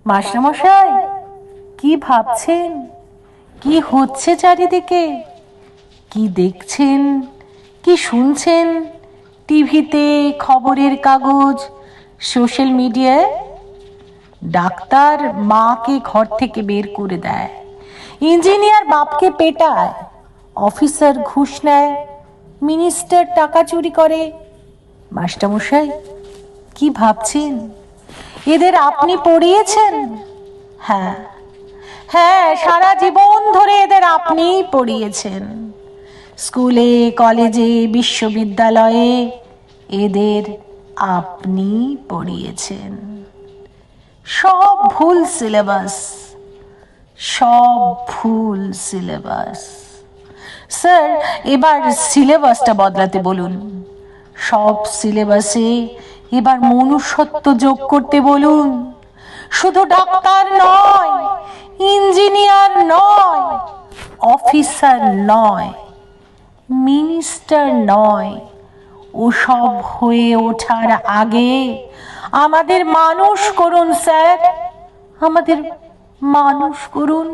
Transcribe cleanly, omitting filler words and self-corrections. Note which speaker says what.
Speaker 1: মাস্টারমশাই, কি ভাবছেন? কি হচ্ছে চারিদিকে? কি দেখছেন, কি শুনছেন? টিভিতে, খবরের কাগজ, সোশ্যাল মিডিয়ায়? ডাক্তার মাকে ঘর থেকে বের করে দেয়, ইঞ্জিনিয়ার বাপকে পেটায়, অফিসার ঘুষ নেয়, মিনিস্টার টাকা চুরি করে। মাস্টারমশাই, কি ভাবছেন? এদের আপনি পড়িয়েছেন? হ্যাঁ হ্যাঁ, সারা জীবন ধরে এদের আপনিই পড়িয়েছেন। স্কুলে, কলেজে, বিশ্ববিদ্যালয়ে এদের আপনি পড়িয়েছেন। সব ভুল সিলেবাস, সব ভুল সিলেবাস। স্যার, এবার সিলেবাসটা বদলাতে বলুন। সব সিলেবাসে এবার মনুষ্যত্ব যোগ করতে বলুন। শুধু ডাক্তার নয়, ইঞ্জিনিয়ার নয়, অফিসার নয়, মিনিস্টার নয়, ওসব হয়ে ওঠার আগে আমাদের মানুষ করুন স্যার, আমাদের মানুষ করুন।